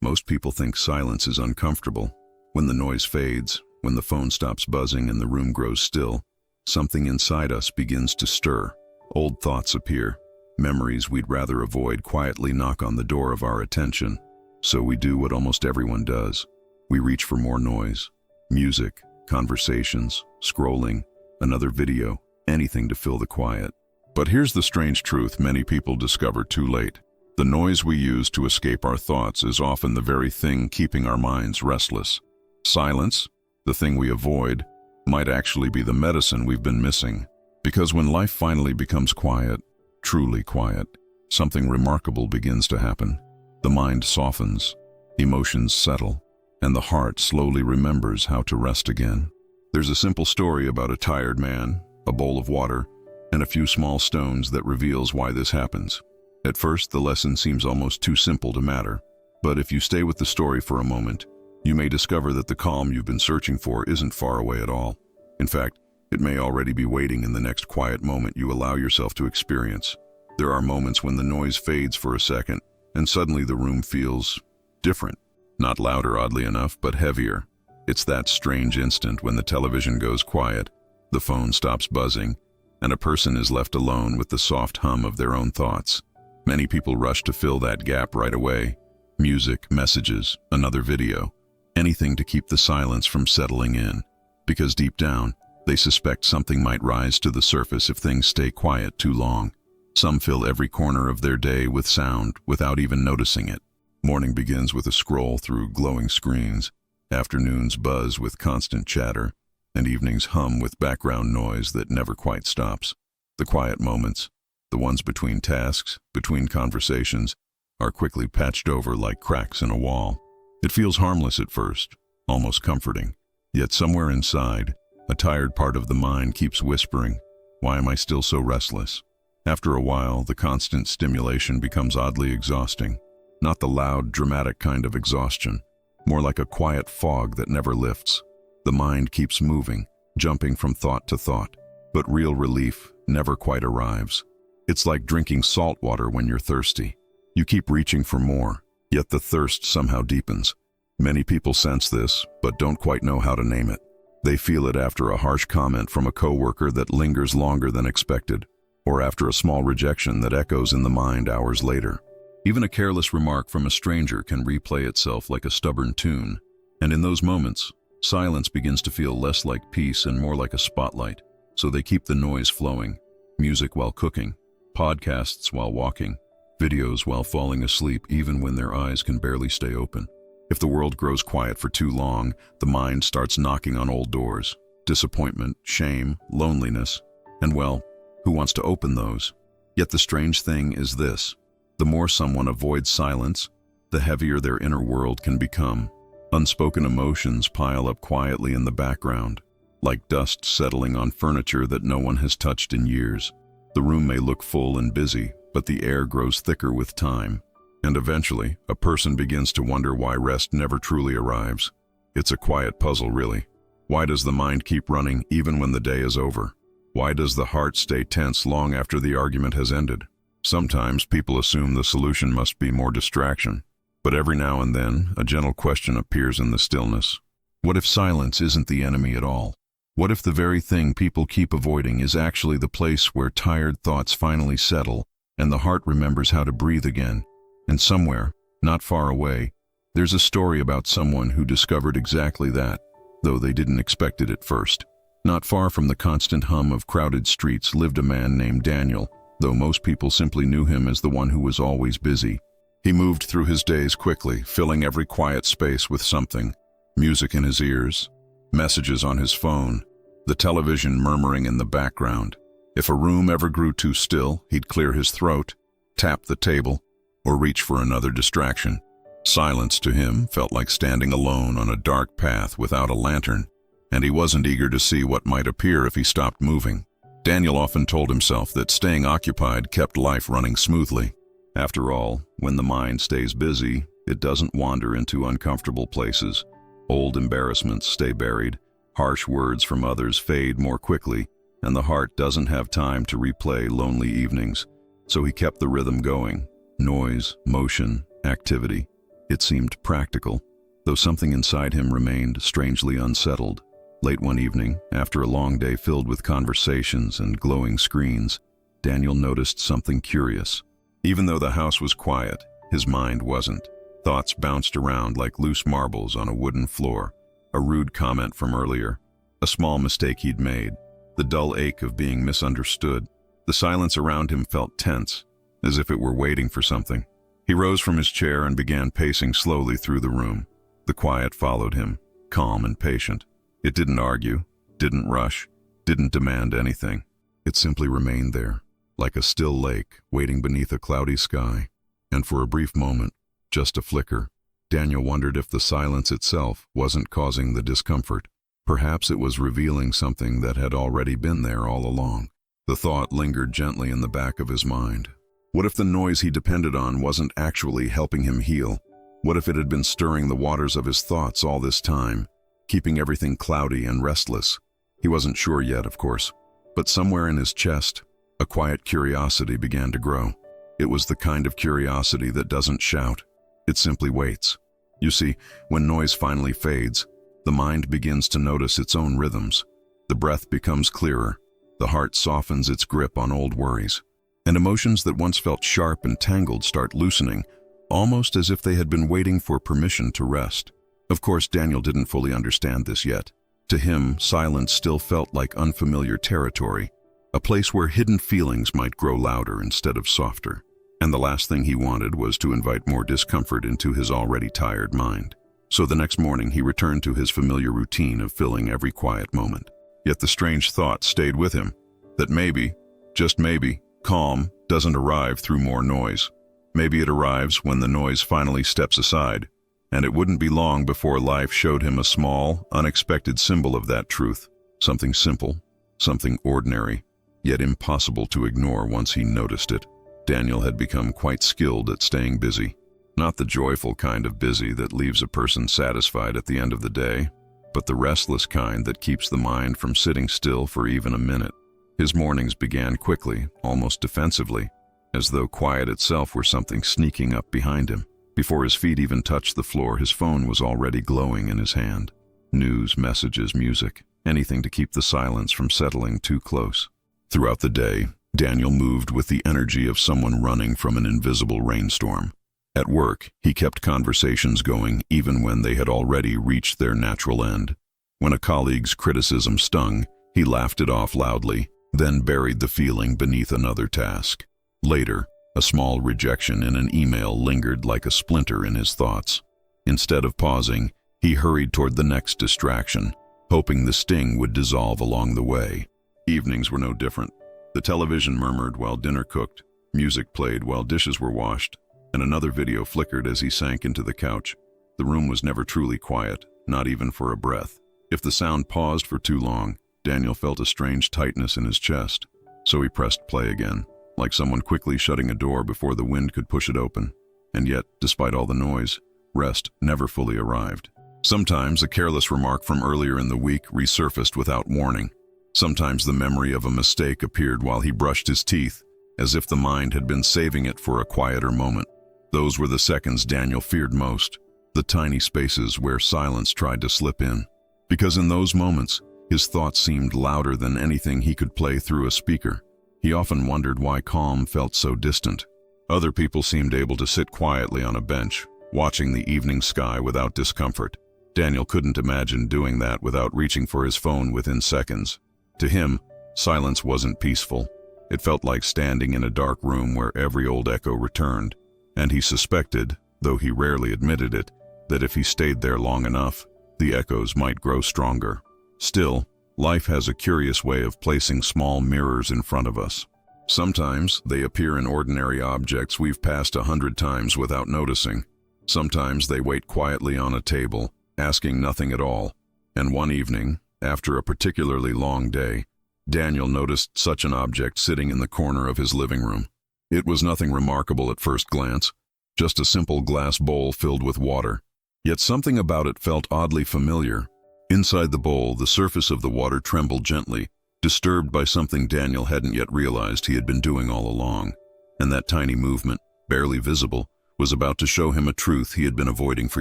Most people think silence is uncomfortable. When the noise fades, when the phone stops buzzing and the room grows still, something inside us begins to stir. Old thoughts appear. Memories we'd rather avoid quietly knock on the door of our attention. So we do what almost everyone does. We reach for more noise. Music, conversations, scrolling, another video, anything to fill the quiet. But here's the strange truth many people discover too late. The noise we use to escape our thoughts is often the very thing keeping our minds restless. Silence, the thing we avoid, might actually be the medicine we've been missing. Because when life finally becomes quiet, truly quiet, something remarkable begins to happen. The mind softens, emotions settle, and the heart slowly remembers how to rest again. There's a simple story about a tired man, a bowl of water, and a few small stones that reveals why this happens. At first, the lesson seems almost too simple to matter. But if you stay with the story for a moment, you may discover that the calm you've been searching for isn't far away at all. In fact, it may already be waiting in the next quiet moment you allow yourself to experience. There are moments when the noise fades for a second, and suddenly the room feels different. Not louder, oddly enough, but heavier. It's that strange instant when the television goes quiet, the phone stops buzzing, and a person is left alone with the soft hum of their own thoughts. Many people rush to fill that gap right away. Music, messages, another video, anything to keep the silence from settling in. Because deep down, they suspect something might rise to the surface if things stay quiet too long. Some fill every corner of their day with sound without even noticing it. Morning begins with a scroll through glowing screens, afternoons buzz with constant chatter, and evenings hum with background noise that never quite stops. The quiet moments, the ones between tasks, between conversations, are quickly patched over like cracks in a wall. It feels harmless at first, almost comforting. Yet somewhere inside, a tired part of the mind keeps whispering, "Why am I still so restless?" After a while, the constant stimulation becomes oddly exhausting. Not the loud, dramatic kind of exhaustion, more like a quiet fog that never lifts. The mind keeps moving, jumping from thought to thought, but real relief never quite arrives. It's like drinking salt water when you're thirsty. You keep reaching for more, yet the thirst somehow deepens. Many people sense this, but don't quite know how to name it. They feel it after a harsh comment from a coworker that lingers longer than expected, or after a small rejection that echoes in the mind hours later. Even a careless remark from a stranger can replay itself like a stubborn tune, and in those moments, silence begins to feel less like peace and more like a spotlight, so they keep the noise flowing. Music while cooking, podcasts while walking, videos while falling asleep even when their eyes can barely stay open. If the world grows quiet for too long, the mind starts knocking on old doors. Disappointment, shame, loneliness, and well, who wants to open those? Yet the strange thing is this. The more someone avoids silence, the heavier their inner world can become. Unspoken emotions pile up quietly in the background, like dust settling on furniture that no one has touched in years. The room may look full and busy, but the air grows thicker with time. And eventually, a person begins to wonder why rest never truly arrives. It's a quiet puzzle, really. Why does the mind keep running even when the day is over? Why does the heart stay tense long after the argument has ended? Sometimes people assume the solution must be more distraction, but every now and then, a gentle question appears in the stillness. What if silence isn't the enemy at all? What if the very thing people keep avoiding is actually the place where tired thoughts finally settle and the heart remembers how to breathe again? And somewhere, not far away, there's a story about someone who discovered exactly that, though they didn't expect it at first. Not far from the constant hum of crowded streets lived a man named Daniel, though most people simply knew him as the one who was always busy. He moved through his days quickly, filling every quiet space with something. Music in his ears, messages on his phone, the television murmuring in the background. If a room ever grew too still, he'd clear his throat, tap the table, or reach for another distraction. Silence to him felt like standing alone on a dark path without a lantern, and he wasn't eager to see what might appear if he stopped moving. Daniel often told himself that staying occupied kept life running smoothly. After all, when the mind stays busy, it doesn't wander into uncomfortable places. Old embarrassments stay buried, harsh words from others fade more quickly, and the heart doesn't have time to replay lonely evenings. So he kept the rhythm going. Noise, motion, activity. It seemed practical, though something inside him remained strangely unsettled. Late one evening, after a long day filled with conversations and glowing screens, Daniel noticed something curious. Even though the house was quiet, his mind wasn't. Thoughts bounced around like loose marbles on a wooden floor. A rude comment from earlier, a small mistake he'd made, the dull ache of being misunderstood. The silence around him felt tense, as if it were waiting for something. He rose from his chair and began pacing slowly through the room. The quiet followed him, calm and patient. It didn't argue, didn't rush, didn't demand anything. It simply remained there, like a still lake waiting beneath a cloudy sky. And for a brief moment, just a flicker, Daniel wondered if the silence itself wasn't causing the discomfort. Perhaps it was revealing something that had already been there all along. The thought lingered gently in the back of his mind. What if the noise he depended on wasn't actually helping him heal? What if it had been stirring the waters of his thoughts all this time, keeping everything cloudy and restless? He wasn't sure yet, of course, but somewhere in his chest, a quiet curiosity began to grow. It was the kind of curiosity that doesn't shout. It simply waits. You see, when noise finally fades, the mind begins to notice its own rhythms. The breath becomes clearer. The heart softens its grip on old worries. And emotions that once felt sharp and tangled start loosening, almost as if they had been waiting for permission to rest. Of course, Daniel didn't fully understand this yet. To him, silence still felt like unfamiliar territory, a place where hidden feelings might grow louder instead of softer. And the last thing he wanted was to invite more discomfort into his already tired mind. So the next morning he returned to his familiar routine of filling every quiet moment. Yet the strange thought stayed with him, that maybe, just maybe, calm doesn't arrive through more noise. Maybe it arrives when the noise finally steps aside, and it wouldn't be long before life showed him a small, unexpected symbol of that truth. Something simple, something ordinary, yet impossible to ignore once he noticed it. Daniel had become quite skilled at staying busy. Not the joyful kind of busy that leaves a person satisfied at the end of the day, but the restless kind that keeps the mind from sitting still for even a minute. His mornings began quickly, almost defensively, as though quiet itself were something sneaking up behind him. Before his feet even touched the floor, his phone was already glowing in his hand. News, messages, music, anything to keep the silence from settling too close. Throughout the day, Daniel moved with the energy of someone running from an invisible rainstorm. At work, he kept conversations going even when they had already reached their natural end. When a colleague's criticism stung, he laughed it off loudly, then buried the feeling beneath another task. Later, a small rejection in an email lingered like a splinter in his thoughts. Instead of pausing, he hurried toward the next distraction, hoping the sting would dissolve along the way. Evenings were no different. The television murmured while dinner cooked, music played while dishes were washed, and another video flickered as he sank into the couch. The room was never truly quiet, not even for a breath. If the sound paused for too long, Daniel felt a strange tightness in his chest. So he pressed play again, like someone quickly shutting a door before the wind could push it open. And yet, despite all the noise, rest never fully arrived. Sometimes a careless remark from earlier in the week resurfaced without warning. Sometimes the memory of a mistake appeared while he brushed his teeth, as if the mind had been saving it for a quieter moment. Those were the seconds Daniel feared most, the tiny spaces where silence tried to slip in. Because in those moments, his thoughts seemed louder than anything he could play through a speaker. He often wondered why calm felt so distant. Other people seemed able to sit quietly on a bench, watching the evening sky without discomfort. Daniel couldn't imagine doing that without reaching for his phone within seconds. To him, silence wasn't peaceful. It felt like standing in a dark room where every old echo returned, and he suspected, though he rarely admitted it, that if he stayed there long enough, the echoes might grow stronger. Still, life has a curious way of placing small mirrors in front of us. Sometimes they appear in ordinary objects we've passed 100 times without noticing. Sometimes they wait quietly on a table, asking nothing at all. And one evening, after a particularly long day, Daniel noticed such an object sitting in the corner of his living room. It was nothing remarkable at first glance, just a simple glass bowl filled with water. Yet something about it felt oddly familiar. Inside the bowl, the surface of the water trembled gently, disturbed by something Daniel hadn't yet realized he had been doing all along. And that tiny movement, barely visible, was about to show him a truth he had been avoiding for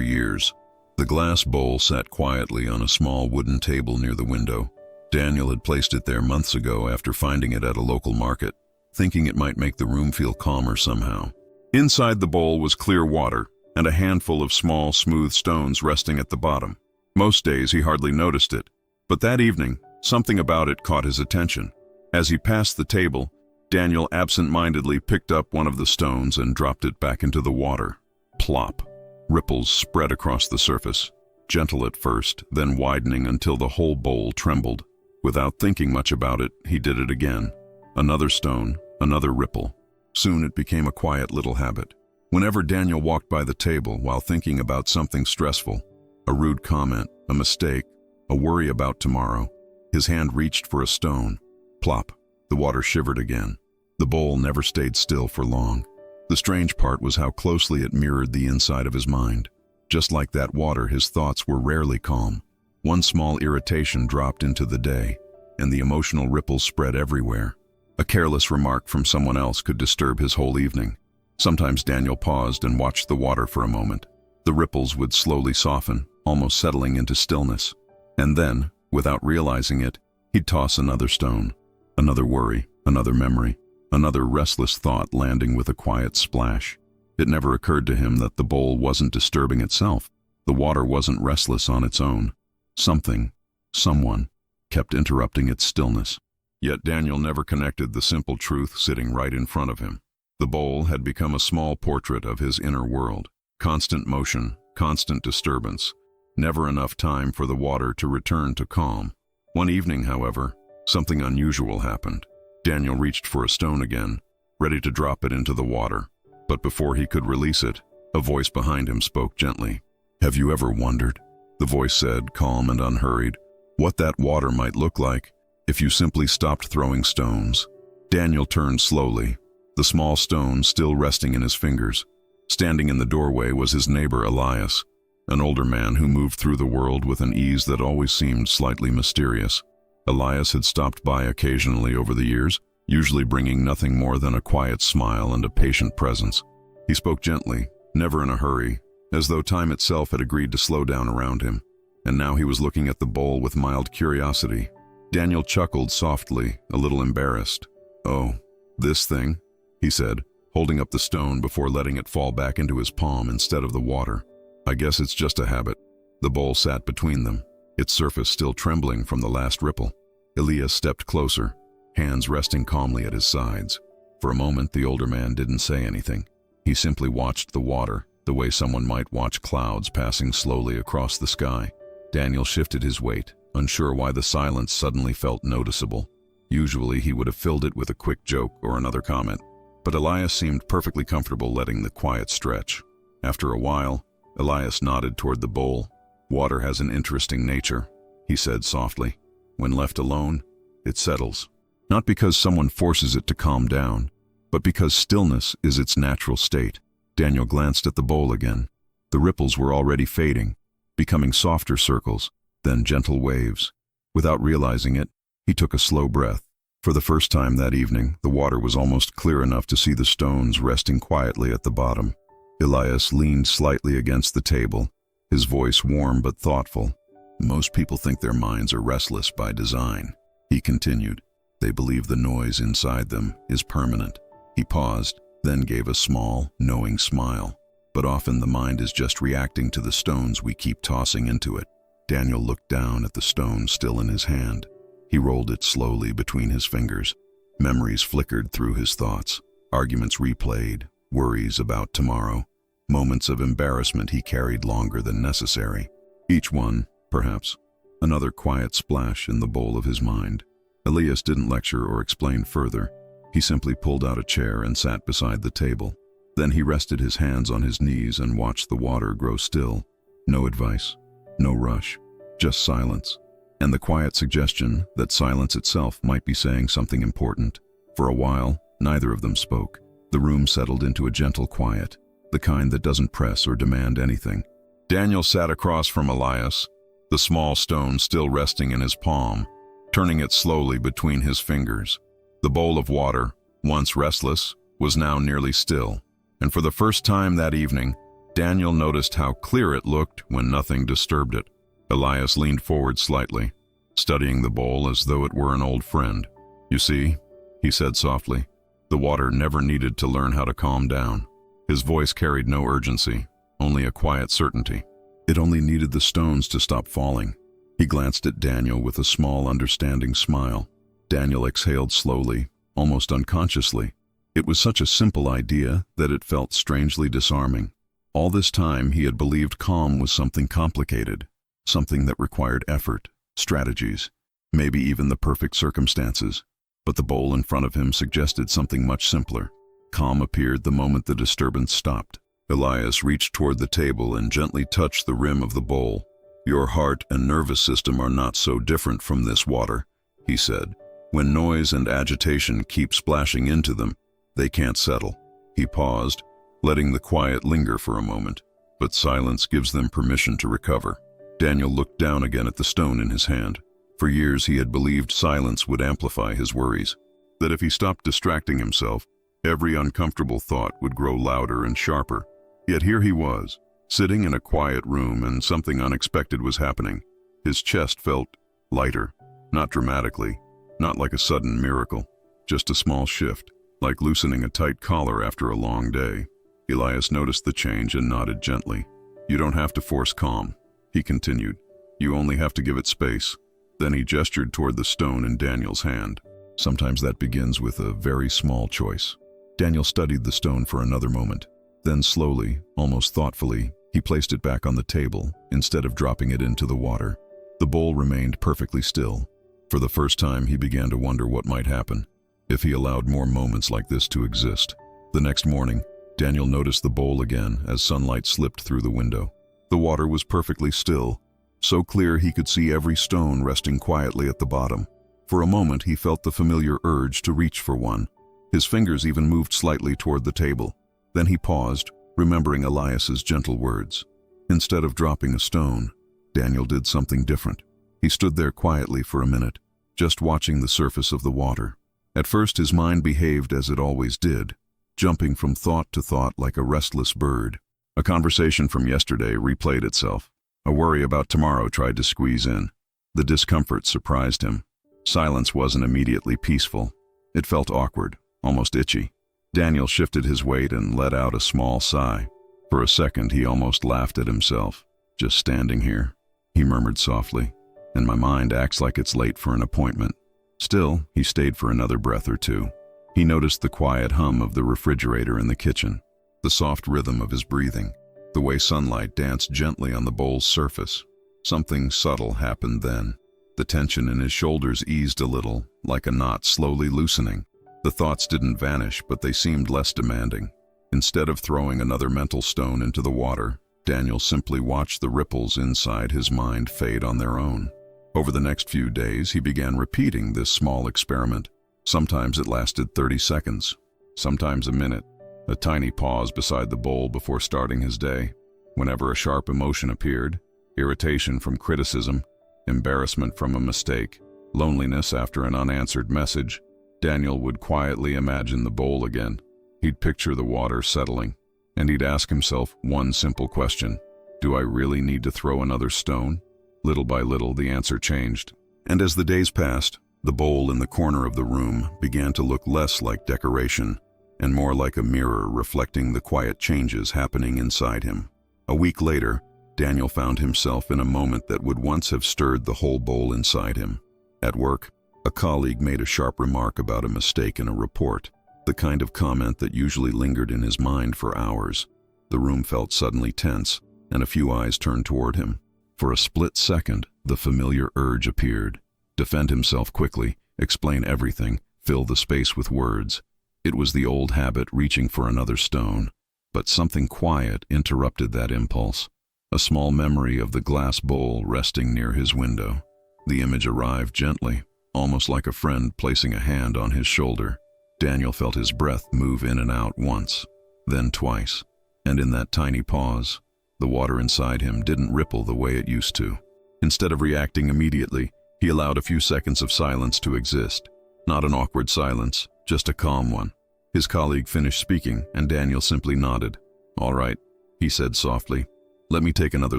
years. The glass bowl sat quietly on a small wooden table near the window. Daniel had placed it there months ago after finding it at a local market, thinking it might make the room feel calmer somehow. Inside the bowl was clear water and a handful of small, smooth stones resting at the bottom. Most days he hardly noticed it, but that evening, something about it caught his attention. As he passed the table, Daniel absent-mindedly picked up one of the stones and dropped it back into the water. Plop. Ripples spread across the surface, gentle at first, then widening until the whole bowl trembled. Without thinking much about it, he did it again. Another stone, another ripple. Soon it became a quiet little habit. Whenever Daniel walked by the table while thinking about something stressful, a rude comment, a mistake, a worry about tomorrow, his hand reached for a stone. Plop. The water shivered again. The bowl never stayed still for long. The strange part was how closely it mirrored the inside of his mind. Just like that water, his thoughts were rarely calm. One small irritation dropped into the day, and the emotional ripples spread everywhere. A careless remark from someone else could disturb his whole evening. Sometimes Daniel paused and watched the water for a moment. The ripples would slowly soften, almost settling into stillness. And then, without realizing it, he'd toss another stone, another worry, another memory, another restless thought landing with a quiet splash. It never occurred to him that the bowl wasn't disturbing itself. The water wasn't restless on its own. Something, someone, kept interrupting its stillness. Yet Daniel never connected the simple truth sitting right in front of him. The bowl had become a small portrait of his inner world. Constant motion, constant disturbance. Never enough time for the water to return to calm. One evening, however, something unusual happened. Daniel reached for a stone again, ready to drop it into the water. But before he could release it, a voice behind him spoke gently. "Have you ever wondered," the voice said, calm and unhurried, "what that water might look like if you simply stopped throwing stones?" Daniel turned slowly, the small stone still resting in his fingers. Standing in the doorway was his neighbor Elias, an older man who moved through the world with an ease that always seemed slightly mysterious. Elias had stopped by occasionally over the years, usually bringing nothing more than a quiet smile and a patient presence. He spoke gently, never in a hurry, as though time itself had agreed to slow down around him. And now he was looking at the bowl with mild curiosity. Daniel chuckled softly, a little embarrassed. "Oh, this thing?" he said, holding up the stone before letting it fall back into his palm instead of the water. "I guess it's just a habit." The bowl sat between them, its surface still trembling from the last ripple. Elias stepped closer, hands resting calmly at his sides. For a moment, the older man didn't say anything. He simply watched the water, the way someone might watch clouds passing slowly across the sky. Daniel shifted his weight, unsure why the silence suddenly felt noticeable. Usually he would have filled it with a quick joke or another comment, but Elias seemed perfectly comfortable letting the quiet stretch. After a while, Elias nodded toward the bowl. "Water has an interesting nature," he said softly. "When left alone, it settles. Not because someone forces it to calm down, but because stillness is its natural state." Daniel glanced at the bowl again. The ripples were already fading, becoming softer circles, then gentle waves. Without realizing it, he took a slow breath. For the first time that evening, the water was almost clear enough to see the stones resting quietly at the bottom. Elias leaned slightly against the table, his voice warm but thoughtful. "Most people think their minds are restless by design," he continued. "They believe the noise inside them is permanent." He paused, then gave a small, knowing smile. "But often the mind is just reacting to the stones we keep tossing into it." Daniel looked down at the stone still in his hand. He rolled it slowly between his fingers. Memories flickered through his thoughts. Arguments replayed, worries about tomorrow, moments of embarrassment he carried longer than necessary. Each one, perhaps, another quiet splash in the bowl of his mind. Elias didn't lecture or explain further. He simply pulled out a chair and sat beside the table. Then he rested his hands on his knees and watched the water grow still. No advice, no rush, just silence, and the quiet suggestion that silence itself might be saying something important. For a while, neither of them spoke. The room settled into a gentle quiet, the kind that doesn't press or demand anything. Daniel sat across from Elias, the small stone still resting in his palm, turning it slowly between his fingers. The bowl of water, once restless, was now nearly still. And for the first time that evening, Daniel noticed how clear it looked when nothing disturbed it. Elias leaned forward slightly, studying the bowl as though it were an old friend. "You see," he said softly, "the water never needed to learn how to calm down." His voice carried no urgency, only a quiet certainty. It only needed the stones to stop falling. He glanced at Daniel with a small, understanding smile. Daniel exhaled slowly, almost unconsciously. It was such a simple idea that it felt strangely disarming. All this time he had believed calm was something complicated, something that required effort, strategies, maybe even the perfect circumstances. But the bowl in front of him suggested something much simpler. Calm appeared the moment the disturbance stopped. Elias reached toward the table and gently touched the rim of the bowl. "Your heart and nervous system are not so different from this water," he said. "When noise and agitation keep splashing into them, they can't settle." He paused, letting the quiet linger for a moment, but silence gives them permission to recover. Daniel looked down again at the stone in his hand. For years he had believed silence would amplify his worries, that if he stopped distracting himself, every uncomfortable thought would grow louder and sharper. Yet here he was, sitting in a quiet room, and something unexpected was happening. His chest felt lighter, not dramatically, not like a sudden miracle, just a small shift, like loosening a tight collar after a long day. Elias noticed the change and nodded gently. "You don't have to force calm," he continued. "You only have to give it space." Then he gestured toward the stone in Daniel's hand. "Sometimes that begins with a very small choice." Daniel studied the stone for another moment. Then slowly, almost thoughtfully, he placed it back on the table instead of dropping it into the water. The bowl remained perfectly still. For the first time he began to wonder what might happen if he allowed more moments like this to exist. The next morning, Daniel noticed the bowl again as sunlight slipped through the window. The water was perfectly still, so clear he could see every stone resting quietly at the bottom. For a moment he felt the familiar urge to reach for one. His fingers even moved slightly toward the table. Then he paused, remembering Elias's gentle words. Instead of dropping a stone, Daniel did something different. He stood there quietly for a minute, just watching the surface of the water. At first his mind behaved as it always did, jumping from thought to thought like a restless bird. A conversation from yesterday replayed itself. A worry about tomorrow tried to squeeze in. The discomfort surprised him. Silence wasn't immediately peaceful. It felt awkward, almost itchy. Daniel shifted his weight and let out a small sigh. For a second he almost laughed at himself. "Just standing here," he murmured softly, "and my mind acts like it's late for an appointment." Still, he stayed for another breath or two. He noticed the quiet hum of the refrigerator in the kitchen, the soft rhythm of his breathing, the way sunlight danced gently on the bowl's surface. Something subtle happened then. The tension in his shoulders eased a little, like a knot slowly loosening. The thoughts didn't vanish, but they seemed less demanding. Instead of throwing another mental stone into the water, Daniel simply watched the ripples inside his mind fade on their own. Over the next few days, he began repeating this small experiment. Sometimes it lasted 30 seconds, sometimes a minute, a tiny pause beside the bowl before starting his day. Whenever a sharp emotion appeared, irritation from criticism, embarrassment from a mistake, loneliness after an unanswered message, Daniel would quietly imagine the bowl again. He'd picture the water settling, and he'd ask himself one simple question: do I really need to throw another stone? Little by little, the answer changed. And as the days passed, the bowl in the corner of the room began to look less like decoration and more like a mirror reflecting the quiet changes happening inside him. A week later, Daniel found himself in a moment that would once have stirred the whole bowl inside him. At work, a colleague made a sharp remark about a mistake in a report, the kind of comment that usually lingered in his mind for hours. The room felt suddenly tense, and a few eyes turned toward him. For a split second, the familiar urge appeared. Defend himself quickly, explain everything, fill the space with words. It was the old habit reaching for another stone. But something quiet interrupted that impulse. A small memory of the glass bowl resting near his window. The image arrived gently, almost like a friend placing a hand on his shoulder. Daniel felt his breath move in and out once, then twice. And in that tiny pause, the water inside him didn't ripple the way it used to. Instead of reacting immediately, he allowed a few seconds of silence to exist. Not an awkward silence, just a calm one. His colleague finished speaking, and Daniel simply nodded. "All right," he said softly. "Let me take another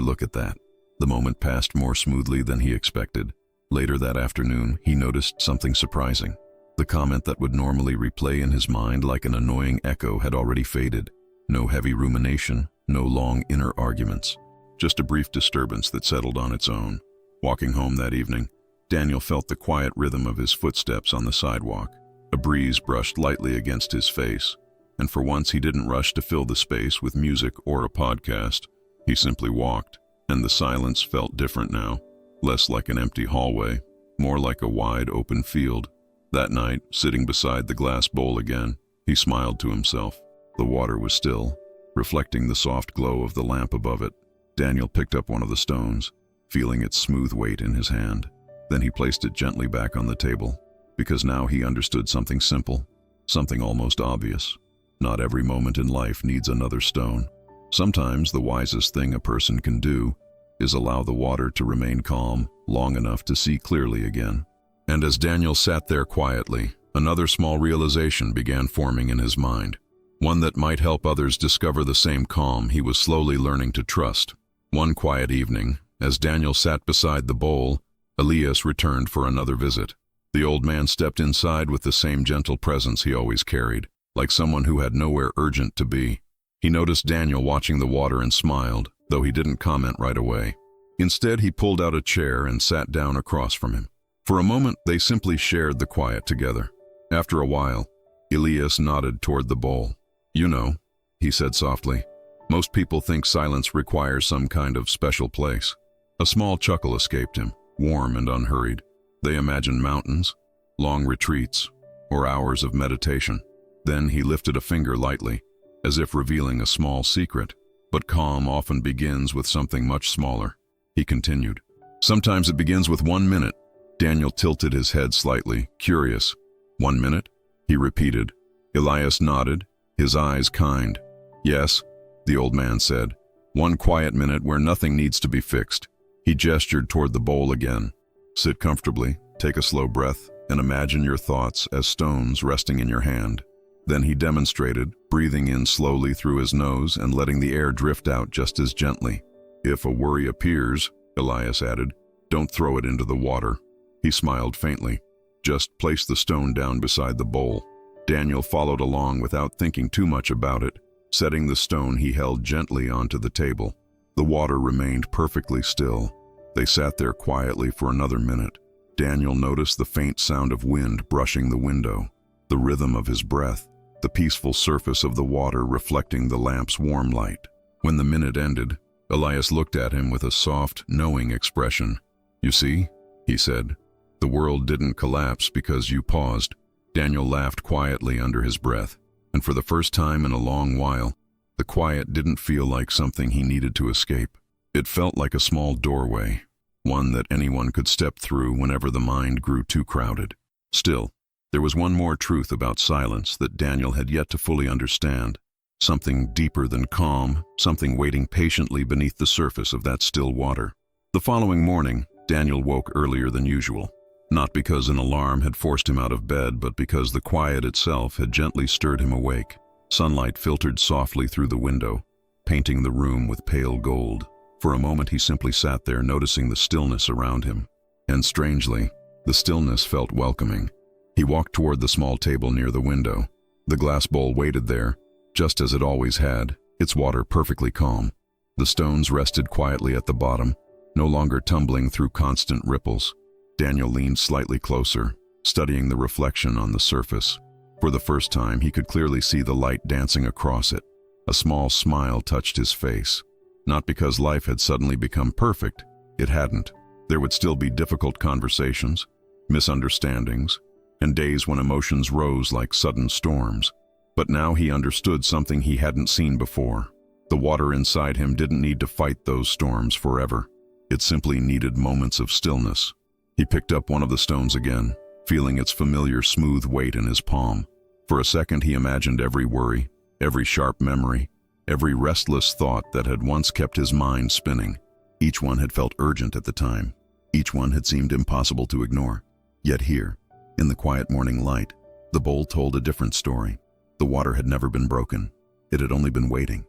look at that." The moment passed more smoothly than he expected. Later that afternoon, he noticed something surprising. The comment that would normally replay in his mind like an annoying echo had already faded. No heavy rumination, no long inner arguments. Just a brief disturbance that settled on its own. Walking home that evening, Daniel felt the quiet rhythm of his footsteps on the sidewalk. A breeze brushed lightly against his face, and for once he didn't rush to fill the space with music or a podcast. He simply walked, and the silence felt different now. Less like an empty hallway, more like a wide open field. That night, sitting beside the glass bowl again, he smiled to himself. The water was still, reflecting the soft glow of the lamp above it. Daniel picked up one of the stones, feeling its smooth weight in his hand. Then he placed it gently back on the table, because now he understood something simple, something almost obvious. Not every moment in life needs another stone. Sometimes the wisest thing a person can do is allow the water to remain calm long enough to see clearly again. And as Daniel sat there quietly, another small realization began forming in his mind. One that might help others discover the same calm he was slowly learning to trust. One quiet evening, as Daniel sat beside the bowl, Elias returned for another visit. The old man stepped inside with the same gentle presence he always carried, like someone who had nowhere urgent to be. He noticed Daniel watching the water and smiled, though he didn't comment right away. Instead, he pulled out a chair and sat down across from him. For a moment, they simply shared the quiet together. After a while, Elias nodded toward the bowl. "You know," he said softly, "most people think silence requires some kind of special place." A small chuckle escaped him, warm and unhurried. They imagined mountains, long retreats, or hours of meditation. Then he lifted a finger lightly, as if revealing a small secret. But calm often begins with something much smaller. He continued. "Sometimes it begins with 1 minute." Daniel tilted his head slightly, curious. "1 minute?" he repeated. Elias nodded, his eyes kind. "Yes," the old man said. "One quiet minute where nothing needs to be fixed." He gestured toward the bowl again. "Sit comfortably, take a slow breath, and imagine your thoughts as stones resting in your hand." Then he demonstrated, breathing in slowly through his nose and letting the air drift out just as gently. "If a worry appears," Elias added, "don't throw it into the water." He smiled faintly. "Just place the stone down beside the bowl." Daniel followed along without thinking too much about it, setting the stone he held gently onto the table. The water remained perfectly still. They sat there quietly for another minute. Daniel noticed the faint sound of wind brushing the window, the rhythm of his breath, the peaceful surface of the water reflecting the lamp's warm light. When the minute ended, Elias looked at him with a soft, knowing expression. "You see," he said, "the world didn't collapse because you paused." Daniel laughed quietly under his breath, and for the first time in a long while, the quiet didn't feel like something he needed to escape. It felt like a small doorway, one that anyone could step through whenever the mind grew too crowded. Still, there was one more truth about silence that Daniel had yet to fully understand. Something deeper than calm, something waiting patiently beneath the surface of that still water. The following morning, Daniel woke earlier than usual. Not because an alarm had forced him out of bed, but because the quiet itself had gently stirred him awake. Sunlight filtered softly through the window, painting the room with pale gold. For a moment he simply sat there, noticing the stillness around him. And strangely, the stillness felt welcoming. He walked toward the small table near the window. The glass bowl waited there, just as it always had, its water perfectly calm. The stones rested quietly at the bottom, no longer tumbling through constant ripples. Daniel leaned slightly closer, studying the reflection on the surface. For the first time, he could clearly see the light dancing across it. A small smile touched his face. Not because life had suddenly become perfect, it hadn't. There would still be difficult conversations, misunderstandings, and days when emotions rose like sudden storms. But now he understood something he hadn't seen before. The water inside him didn't need to fight those storms forever. It simply needed moments of stillness. He picked up one of the stones again, feeling its familiar smooth weight in his palm. For a second he imagined every worry, every sharp memory, every restless thought that had once kept his mind spinning. Each one had felt urgent at the time. Each one had seemed impossible to ignore. Yet here, in the quiet morning light, the bowl told a different story. The water had never been broken. It had only been waiting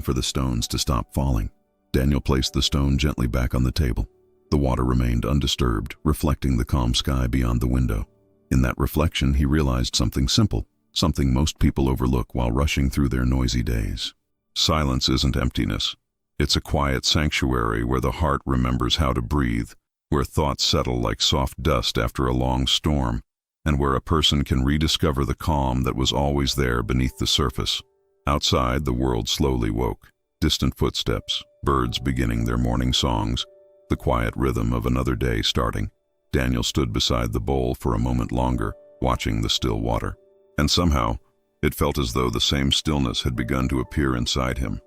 for the stones to stop falling. Daniel placed the stone gently back on the table. The water remained undisturbed, reflecting the calm sky beyond the window. In that reflection, he realized something simple, something most people overlook while rushing through their noisy days. Silence isn't emptiness. It's a quiet sanctuary where the heart remembers how to breathe, where thoughts settle like soft dust after a long storm, and where a person can rediscover the calm that was always there beneath the surface. Outside, the world slowly woke. Distant footsteps, birds beginning their morning songs, the quiet rhythm of another day starting. Daniel stood beside the bowl for a moment longer, watching the still water. And somehow, it felt as though the same stillness had begun to appear inside him.